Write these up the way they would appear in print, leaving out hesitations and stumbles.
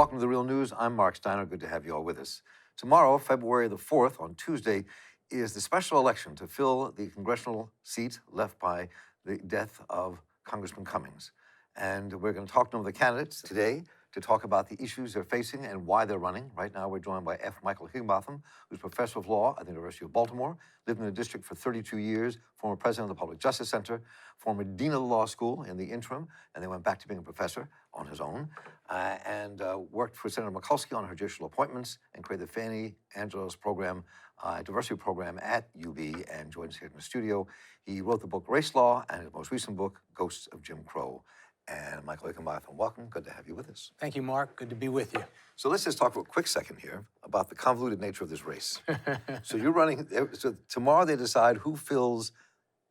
Welcome to The Real News. I'm Mark Steiner. Good to have you all with us. Tomorrow, February the 4th, on Tuesday, is the special election to fill the congressional seat left by the death of Congressman Cummings. And we're going to talk to one of the candidates today to talk about the issues they're facing and why they're running. Right now, we're joined by F. Michael Higginbotham, who's professor of law at the University of Baltimore, lived in the district for 32 years, former president of the Public Justice Center, former dean of the law school in the interim, and then went back to being a professor on his own, and worked for Senator Mikulski on her judicial appointments and created the Fanny Angelos program, diversity program at UB, and joins us here in the studio. He wrote the book Race Law and his most recent book, Ghosts of Jim Crow. And Michael Higginbotham, welcome. Good to have you with us. Thank you, Mark. Good to be with you. So let's just talk for a quick second here about the convoluted nature of this race. So you're running, so tomorrow they decide who fills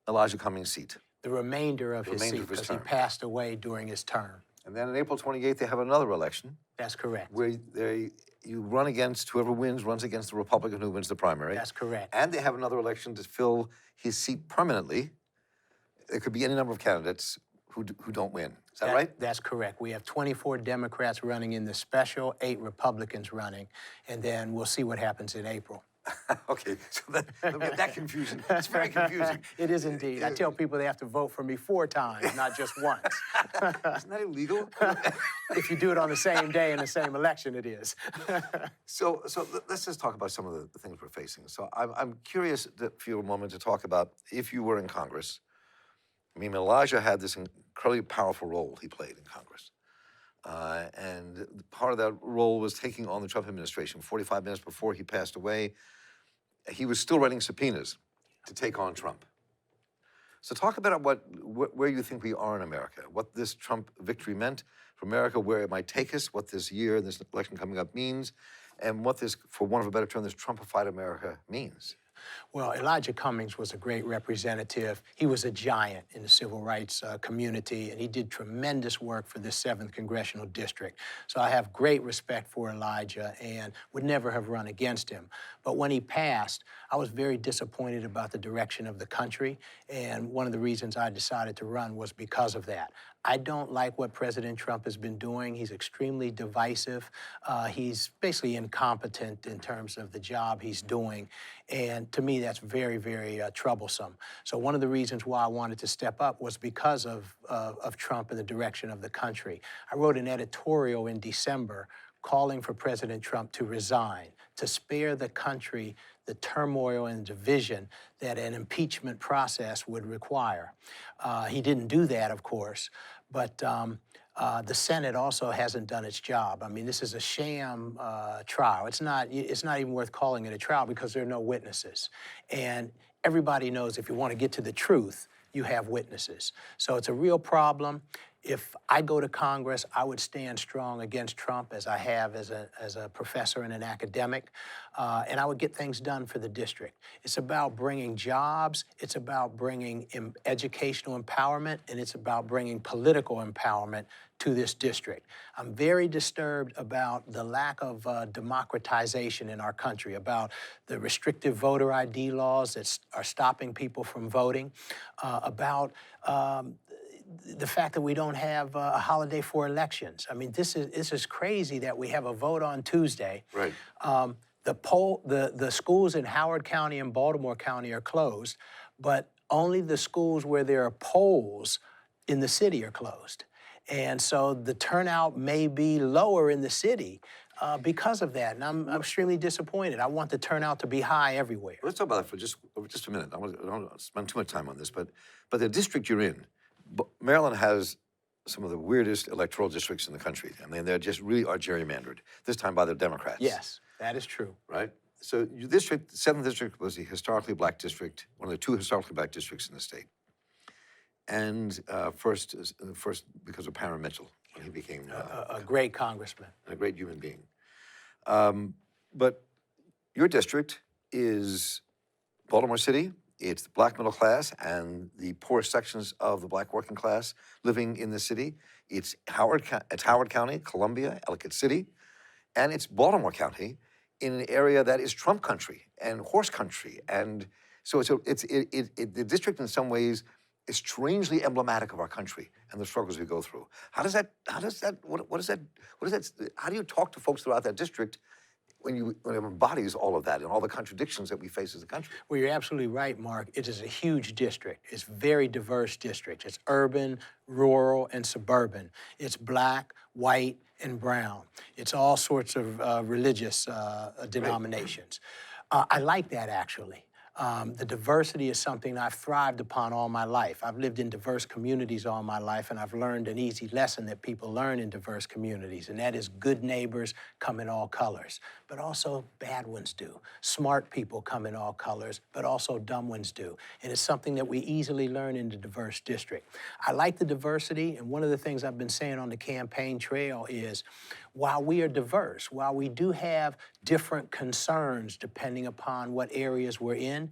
Elijah Cummings' seat. The remainder of his seat, because he passed away during his term. And then on April 28th, they have another election. That's correct. Where you run against, whoever wins runs against the Republican who wins the primary. That's correct. And they have another election to fill his seat permanently. There could be any number of candidates who don't win. Is that right? That's correct. We have 24 Democrats running in the special, 8 Republicans running, and then we'll see what happens in April. Okay, so that confusion, it's very confusing. It is indeed. I tell people they have to vote for me 4 times, not just once. Isn't that illegal? If you do it on the same day in the same election, it is. So let's just talk about some of the things we're facing. So I'm curious for you a moment to talk about if you were in Congress. I mean, Elijah had this incredibly powerful role he played in Congress. And part of that role was taking on the Trump administration. 45 minutes before he passed away, he was still writing subpoenas to take on Trump. So talk about where you think we are in America, what this Trump victory meant for America, where it might take us, what this year, this election coming up means, and what this, for want of a better term, this Trumpified America means. Well, Elijah Cummings was a great representative. He was a giant in the civil rights community, and he did tremendous work for the 7th Congressional District. So I have great respect for Elijah and would never have run against him. But when he passed, I was very disappointed about the direction of the country, and one of the reasons I decided to run was because of that. I don't like what President Trump has been doing. He's extremely divisive. He's basically incompetent in terms of the job he's doing. And to me, that's very, very troublesome. So one of the reasons why I wanted to step up was because of Trump and the direction of the country. I wrote an editorial in December calling for President Trump to resign, to spare the country the turmoil and division that an impeachment process would require. He didn't do that, of course, but the Senate also hasn't done its job. I mean, this is a sham trial. It's not even worth calling it a trial because there are no witnesses. And everybody knows if you want to get to the truth, you have witnesses. So it's a real problem. If I go to Congress, I would stand strong against Trump, as I have as a professor and an academic, and I would get things done for the district. It's about bringing jobs, it's about bringing educational empowerment, and it's about bringing political empowerment to this district. I'm very disturbed about the lack of democratization in our country, about the restrictive voter ID laws that are stopping people from voting, about the fact that we don't have a holiday for elections. I mean, this is crazy that we have a vote on Tuesday. Right. The schools in Howard County and Baltimore County are closed, but only the schools where there are polls in the city are closed. And so the turnout may be lower in the city because of that, and I'm extremely disappointed. I want the turnout to be high everywhere. Let's talk about that for just a minute. I don't spend too much time on this, but the district you're in, Maryland has some of the weirdest electoral districts in the country. I mean, they just really are gerrymandered, this time by the Democrats. Yes, that is true. Right? So your district, 7th District, was a historically black district, one of the 2 historically black districts in the state. And first because of Parham Mitchell, when he became a great congressman. And a great human being. But your district is Baltimore City. It's the black middle class and the poorest sections of the black working class living in the city. It's Howard County, Columbia, Ellicott City, and it's Baltimore County in an area that is Trump country and horse country. And so the district in some ways is strangely emblematic of our country and the struggles we go through. How do you talk to folks throughout that district when it embodies all of that and all the contradictions that we face as a country? Well, you're absolutely right, Mark. It is a huge district. It's a very diverse district. It's urban, rural, and suburban. It's black, white, and brown. It's all sorts of religious denominations. I like that, actually. The diversity is something I've thrived upon all my life. I've lived in diverse communities all my life, and I've learned an easy lesson that people learn in diverse communities, and that is good neighbors come in all colors, but also bad ones do. Smart people come in all colors, but also dumb ones do. And it's something that we easily learn in the diverse district. I like the diversity, and one of the things I've been saying on the campaign trail is, while we are diverse, while we do have different concerns depending upon what areas we're in,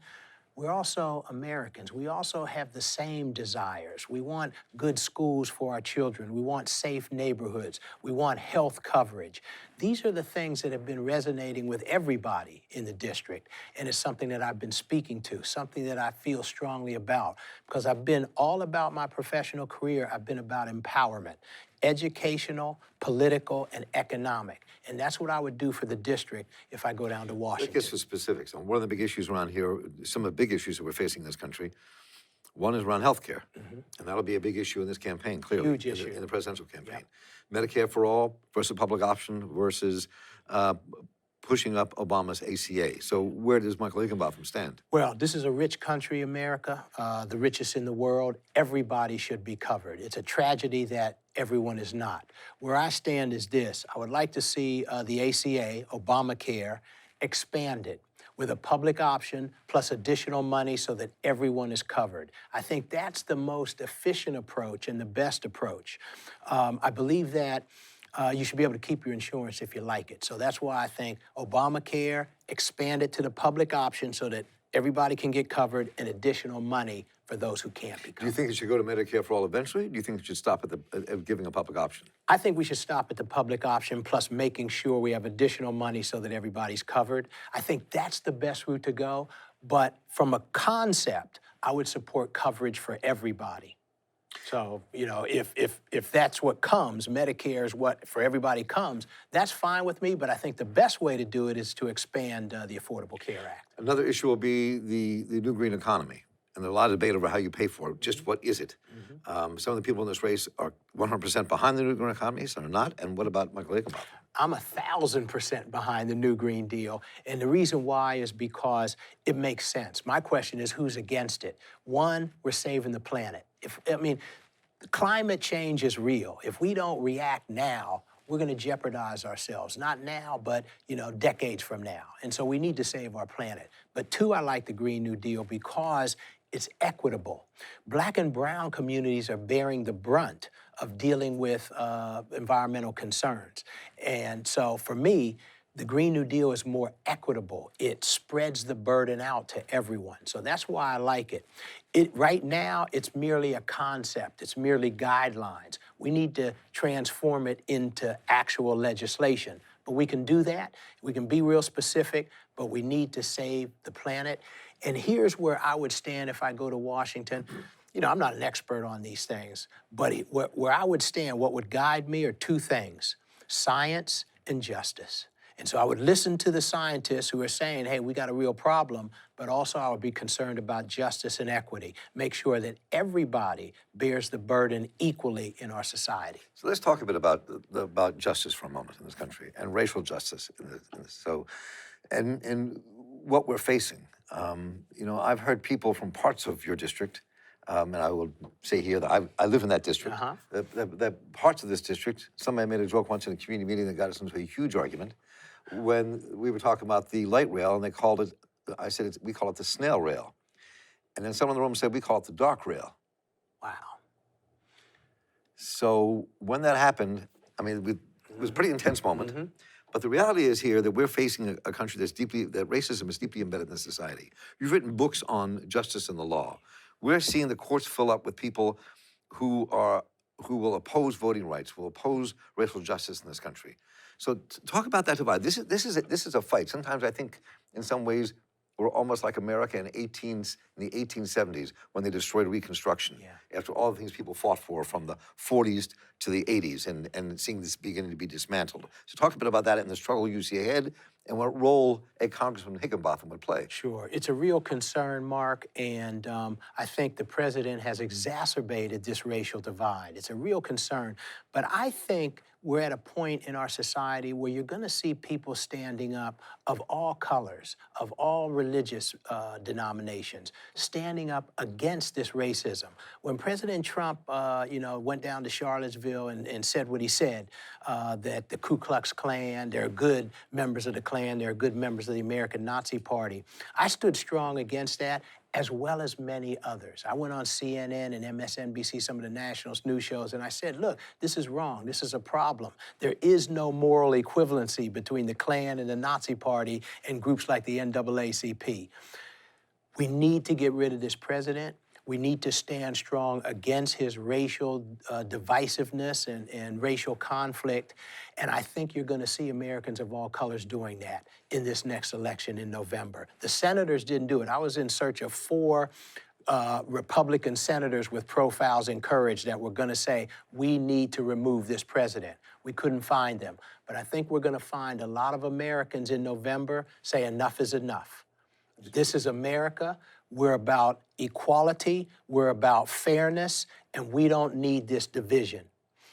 we're also Americans. We also have the same desires. We want good schools for our children. We want safe neighborhoods. We want health coverage. These are the things that have been resonating with everybody in the district, and it's something that I've been speaking to, something that I feel strongly about, because I've been all about my professional career. I've been about empowerment, educational, political, and economic. And that's what I would do for the district if I go down to Washington. Let's get to specifics. One of the big issues around here, some of the big issues that we're facing in this country, one is around health care. And that'll be a big issue in this campaign, clearly. Huge issue. In the presidential campaign. Medicare for all versus public option versus pushing up Obama's ACA. So where does Michael Higginbotham stand? Well, this is a rich country, America, the richest in the world. Everybody should be covered. It's a tragedy that everyone is not. Where I stand is this. I would like to see the ACA, Obamacare, expanded with a public option plus additional money so that everyone is covered. I think that's the most efficient approach and the best approach. I believe that you should be able to keep your insurance if you like it. So that's why I think Obamacare, expand it to the public option so that everybody can get covered, and additional money for those who can't be covered. Do you think it should go to Medicare for all eventually? Do you think it should stop at giving a public option? I think we should stop at the public option plus making sure we have additional money so that everybody's covered. I think that's the best route to go. But from a concept, I would support coverage for everybody. So, you know, if that's what comes, Medicare is what for everybody comes, that's fine with me, but I think the best way to do it is to expand the Affordable Care Act. Another issue will be the new green economy. And there's a lot of debate over how you pay for it. Just what is it? Some of the people in this race are 100% behind the new green economy, some are not. And what about Michael Higginbotham? I'm 1,000% behind the new Green Deal. And the reason why is because it makes sense. My question is, who's against it? One, we're saving the planet. Climate change is real. If we don't react now, we're going to jeopardize ourselves. Not now, but, you know, decades from now. And so we need to save our planet. But two, I like the Green New Deal because it's equitable. Black and brown communities are bearing the brunt of dealing with environmental concerns. And so for me, the Green New Deal is more equitable. It spreads the burden out to everyone. So that's why I like it. Right now, it's merely a concept. It's merely guidelines. We need to transform it into actual legislation. But we can do that. We can be real specific, but we need to save the planet. And here's where I would stand if I go to Washington. You know, I'm not an expert on these things, but where I would stand, what would guide me are two things: science and justice. And so I would listen to the scientists who are saying, hey, we got a real problem, but also I would be concerned about justice and equity. Make sure that everybody bears the burden equally in our society. So let's talk a bit about justice for a moment in this country and racial justice in this. So, and what we're facing. You know, I've heard people from parts of your district, and I will say here that I live in that district, that parts of this district, somebody made a joke once in a community meeting that got us into a huge argument when we were talking about the light rail, and they called it, I said, we call it the snail rail. And then someone in the room said, we call it the dark rail. Wow. So when that happened, I mean, it was a pretty intense moment. But the reality is here that we're facing a country that racism is deeply embedded in the society. You've written books on justice and the law. We're seeing the courts fill up with people who will oppose voting rights, will oppose racial justice in this country. So talk about that divide. This is a fight. Sometimes I think, in some ways, were almost like America in the 1870s when they destroyed Reconstruction. After all the things people fought for from the 40s to the 80s and seeing this beginning to be dismantled. So talk a bit about that and the struggle you see ahead and what role a Congressman Higginbotham would play. Sure. It's a real concern, Mark, and I think the president has exacerbated this racial divide. It's a real concern. But I think we're at a point in our society where you're going to see people standing up of all colors, of all religious denominations, standing up against this racism. When President Trump, went down to Charlottesville and said what he said, that the Ku Klux Klan, they're good members of the Klan, they're good members of the American Nazi Party, I stood strong against that, as well as many others. I went on CNN and MSNBC, some of the national news shows, and I said, look, this is wrong. This is a problem. There is no moral equivalency between the Klan and the Nazi Party and groups like the NAACP. We need to get rid of this president. We need to stand strong against his racial divisiveness and racial conflict. And I think you're going to see Americans of all colors doing that in this next election in November. The senators didn't do it. I was in search of 4 Republican senators with profiles in courage that were going to say, we need to remove this president. We couldn't find them. But I think we're going to find a lot of Americans in November say enough is enough. This is America. We're about equality, we're about fairness, and we don't need this division.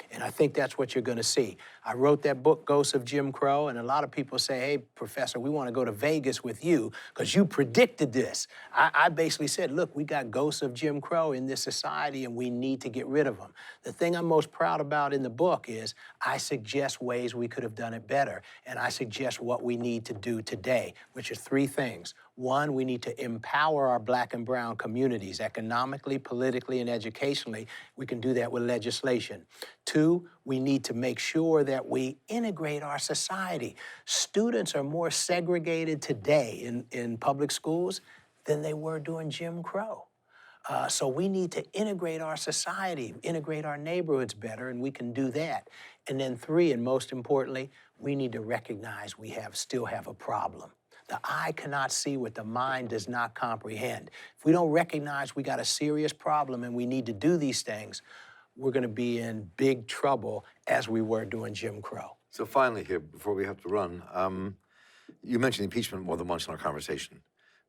And I think that's what you're going to see. I wrote that book, Ghosts of Jim Crow, and a lot of people say, hey, Professor, we want to go to Vegas with you because you predicted this. I basically said, look, we got ghosts of Jim Crow in this society and we need to get rid of them. The thing I'm most proud about in the book is I suggest ways we could have done it better, and I suggest what we need to do today, which are 3 things. 1, we need to empower our Black and brown communities economically, politically, and educationally. We can do that with legislation. 2, we need to make sure that we integrate our society. Students are more segregated today in public schools than they were during Jim Crow. So we need to integrate our society, integrate our neighborhoods better, and we can do that. And then 3, and most importantly, we need to recognize we still have a problem. The eye cannot see what the mind does not comprehend. If we don't recognize we got a serious problem and we need to do these things, we're going to be in big trouble as we were during Jim Crow. So finally here, before we have to run, you mentioned impeachment more than once in our conversation.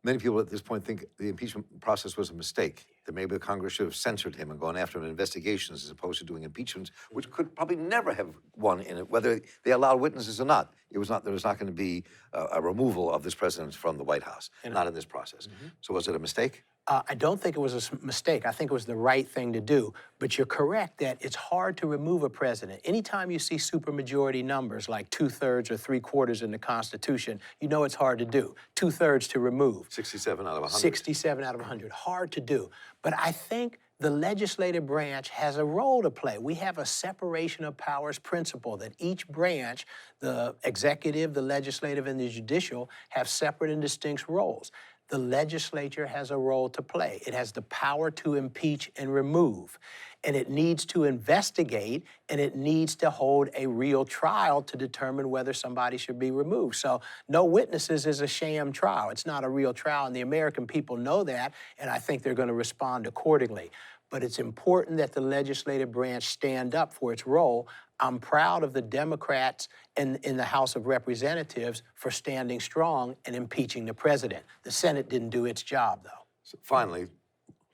Many people at this point think the impeachment process was a mistake, that maybe the Congress should have censored him and gone after him in investigations as opposed to doing impeachments, which could probably never have one in it, whether they allowed witnesses or not. There was not going to be a removal of this president from the White House, not in this process. So was it a mistake? I don't think it was a mistake. I think it was the right thing to do. But you're correct that it's hard to remove a president. Anytime you see supermajority numbers like 2/3 or 3/4 in the Constitution, you know it's hard to do. 2/3 to remove. 67 out of 100. 67 out of 100. Hard to do. But I think the legislative branch has a role to play. We have a separation of powers principle that each branch, the executive, the legislative, and the judicial, have separate and distinct roles. The legislature has a role to play. It has the power to impeach and remove, and it needs to investigate, and it needs to hold a real trial to determine whether somebody should be removed. So no witnesses is a sham trial. It's not a real trial, and the American people know that, and I think they're going to respond accordingly. But it's important that the legislative branch stand up for its role. I'm proud of the Democrats in the House of Representatives for standing strong and impeaching the president. The Senate didn't do its job, though. So finally,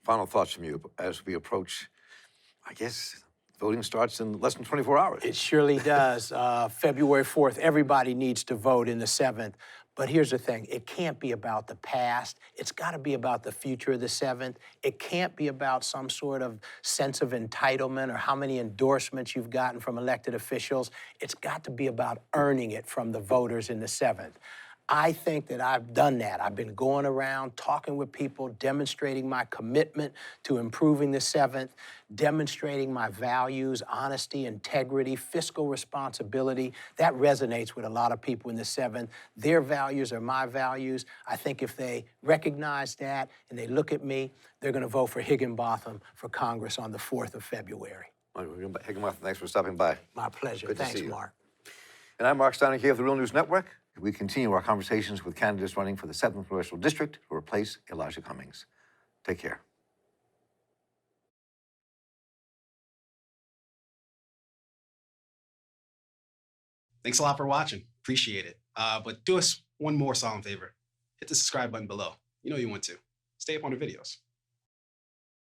final thoughts from you as we approach, I guess, voting starts in less than 24 hours. It surely does. February 4th, everybody needs to vote in the 7th. But here's the thing, it can't be about the past. It's got to be about the future of the 7th. It can't be about some sort of sense of entitlement or how many endorsements you've gotten from elected officials. It's got to be about earning it from the voters in the 7th. I think that I've done that. I've been going around, talking with people, demonstrating my commitment to improving the 7th, demonstrating my values, honesty, integrity, fiscal responsibility. That resonates with a lot of people in the 7th. Their values are my values. I think if they recognize that and they look at me, they're going to vote for Higginbotham for Congress on the 4th of February. Higginbotham, thanks for stopping by. My pleasure. Good to Thanks, see you. Mark. And I'm Mark Steiner here of the Real News Network. we continue our conversations with candidates running for the 7th Congressional District to replace Elijah Cummings. Take care. Thanks a lot for watching. Appreciate it. But do us one more solemn favor. Hit the subscribe button below. You know you want to. Stay up on the videos.